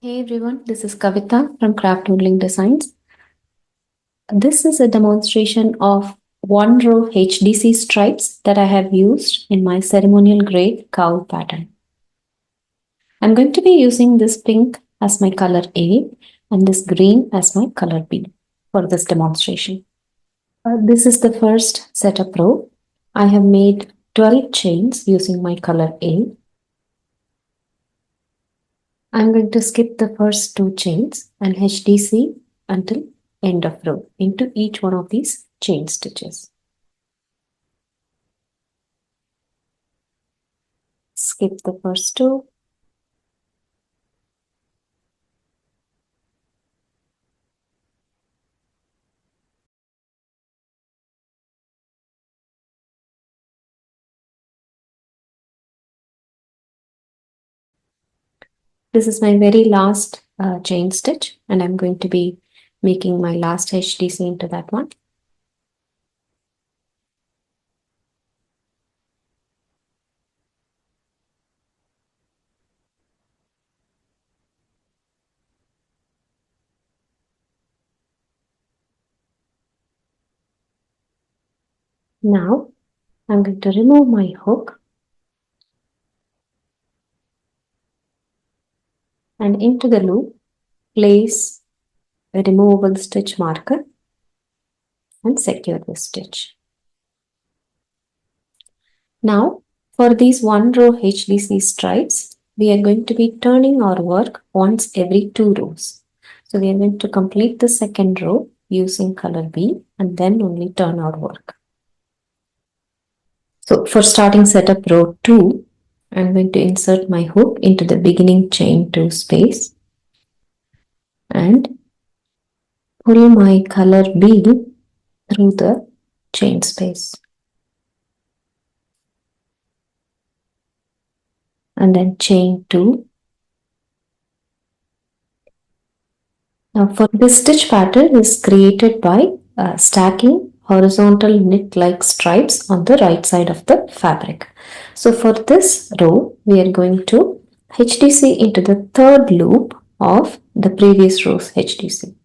Hey everyone, this is Kavita from Craft Noodling Designs. This is a demonstration of one row HDC stripes that I have used in my ceremonial grade cowl pattern. I'm going to be using this pink as my color A and this green as my color B for this demonstration. This is the first setup row. I have made 12 chains using my color A. I'm going to skip the first two chains and HDC until end of row into each one of these chain stitches. Skip the first two. This is my very last chain stitch and I'm going to be making my last HDC into that one. Now I'm going to remove my hook and into the loop place a removable stitch marker and secure the stitch. Now for these one row HDC stripes, we are going to be turning our work once every 2 rows. So we are going to complete the second row using color B and then only turn our work. So for starting setup row 2, I'm going to insert my hook into the beginning chain 2 space and pull my color B through the chain space. And then chain 2. Now for this stitch pattern is created by stacking horizontal knit-like stripes on the right side of the fabric. So for this row, we are going to HDC into the third loop of the previous row's HDC.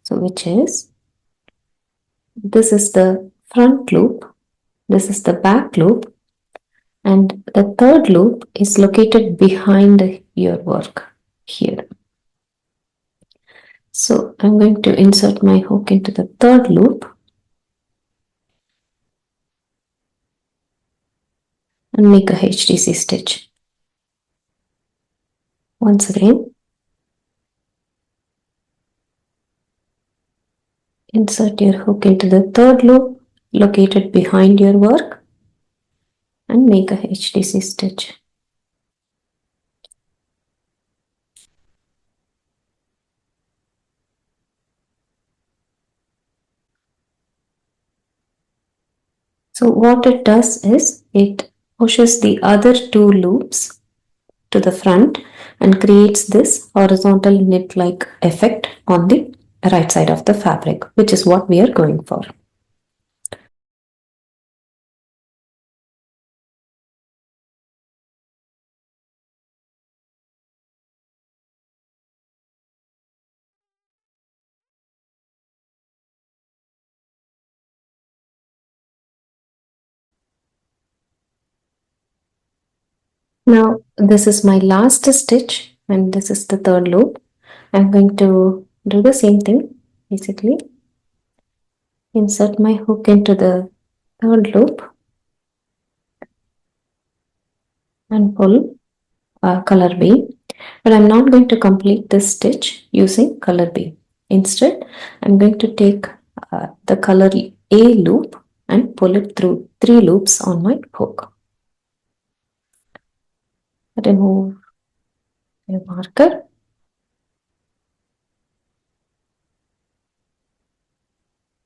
So which is, this is the front loop, this is the back loop, and the third loop is located behind your work here. So I'm going to insert my hook into the third loop and make a HDC stitch. Once again, insert your hook into the third loop located behind your work and make a HDC stitch. So what it does is it pushes the other two loops to the front and creates this horizontal knit-like effect on the right side of the fabric, which is what we are going for. Now this is my last stitch and this is the third loop. I'm going to do the same thing, basically insert my hook into the third loop and pull color B, but I'm not going to complete this stitch using color B. Instead, I'm going to take the color A loop and pull it through 3 loops on my hook. Remove the marker.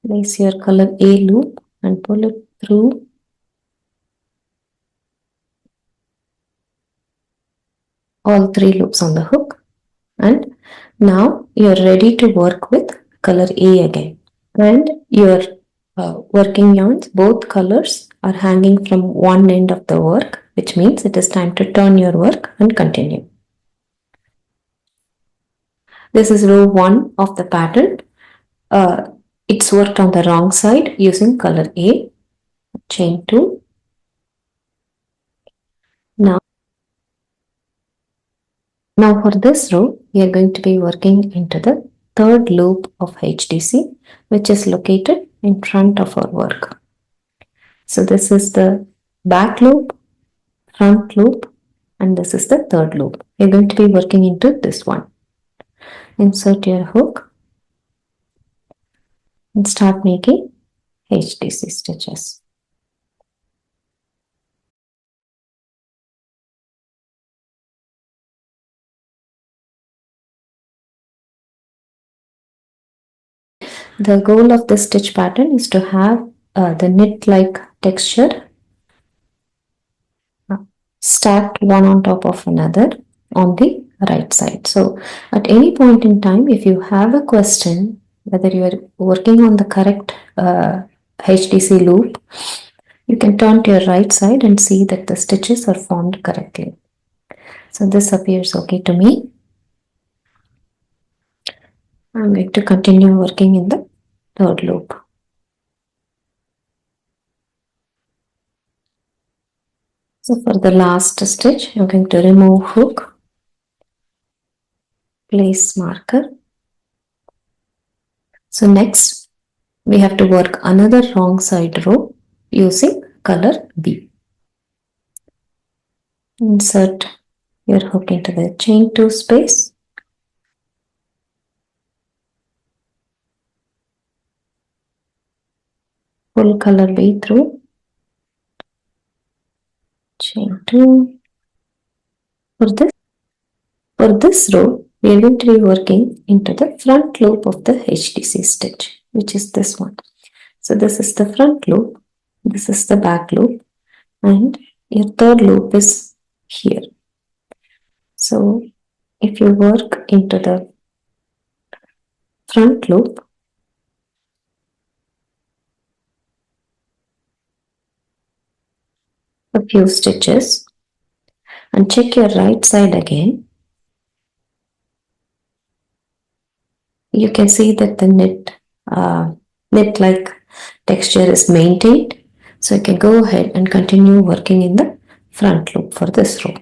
Place your color A loop and pull it through all 3 loops on the hook. And now you're ready to work with color A again. And your working yarns, both colors are hanging from one end of the work, which means it is time to turn your work and continue. This is row 1 of the pattern. Uh, it's worked on the wrong side using color A. Chain 2. Now, now for this row, we are going to be working into the third loop of HDC, which is located in front of our work. So this is the back loop, front loop, and this is the third loop. We're going to be working into this one. Insert your hook and start making HDC stitches. The goal of this stitch pattern is to have the knit-like texture stacked one on top of another on the right side. So at any point in time, if you have a question whether you are working on the correct HDC loop, you can turn to your right side and see that the stitches are formed correctly. So this appears okay to me. I'm going to continue working in the third loop. So for the last stitch, I'm going to remove hook, place marker. So next, we have to work another wrong side row using color B. Insert your hook into the chain 2 space. Pull color B through. Chain 2. For this row, we are going to be working into the front loop of the HDC stitch, which is this one. So this is the front loop, this is the back loop, and your third loop is here. So if you work into the front loop, a few stitches, and check your right side again, you can see that the knit-like texture is maintained. So you can go ahead and continue working in the front loop for this row.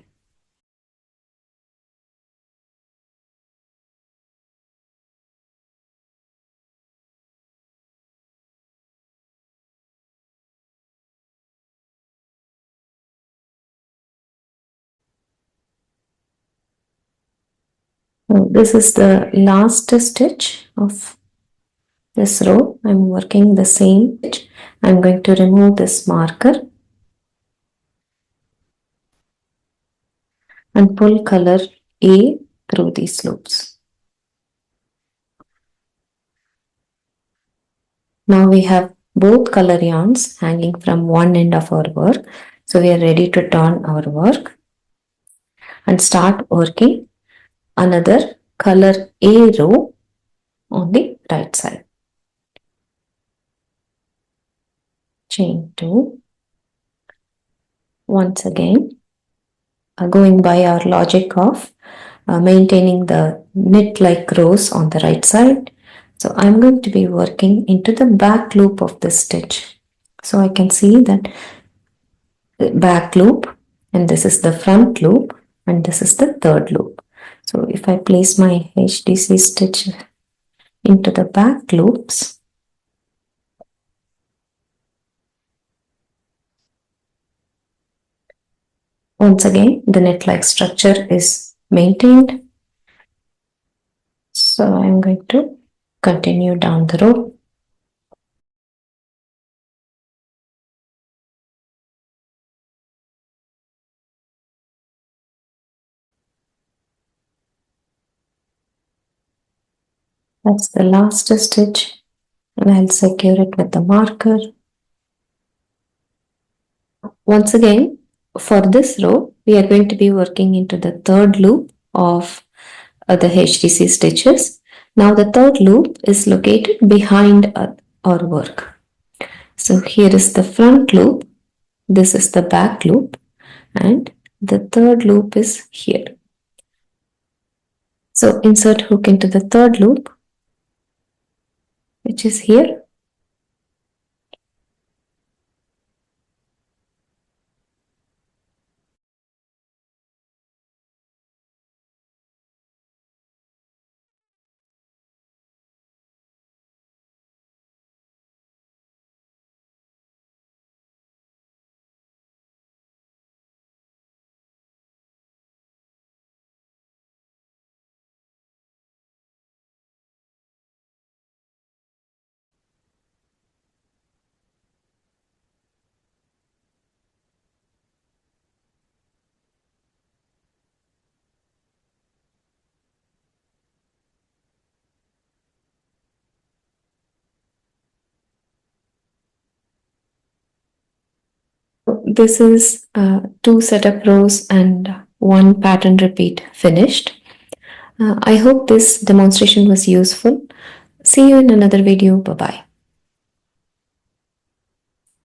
So this is the last stitch of this row. I'm working the same stitch. I'm going to remove this marker and pull color A through these loops. Now we have both color yarns hanging from one end of our work. So we are ready to turn our work and start working another color A row on the right side. Chain 2. Once again, going by our logic of maintaining the knit-like rows on the right side. So I'm going to be working into the back loop of this stitch. So I can see that back loop, and this is the front loop, and this is the third loop. So if I place my HDC stitch into the back loops, once again the knit-like structure is maintained. So I'm going to continue down the row. That's the last stitch, and I'll secure it with the marker. Once again, for this row, we are going to be working into the third loop of the HDC stitches. Now the third loop is located behind our work. So here is the front loop, this is the back loop, and the third loop is here. So insert hook into the third loop, which is here. This is two setup rows and one pattern repeat finished. I hope this demonstration was useful. See you in another video. Bye bye.